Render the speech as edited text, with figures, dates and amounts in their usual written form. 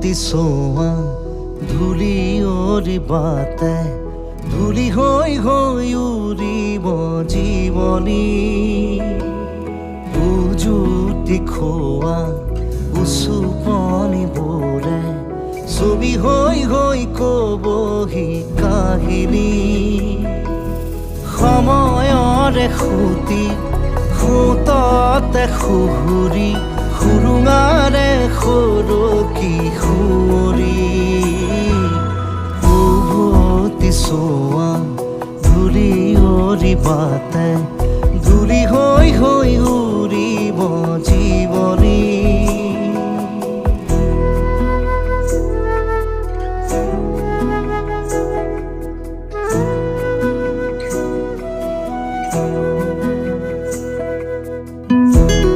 চোৱা ধূলি অৰিবাতে ধূলি হৈ হৈ উৰিব জীৱনী উজুতি খোৱা উচুপনিবোৰে ছবি হৈ হৈ কবহি কাহিনী সময়ৰে সুতি সুততে সুহুৰি সুৰুঙাৰে সৰকি সুঁৱৰি উভতি চোৱা ধূলি অৰিবাতে ধূলি হৈ হৈ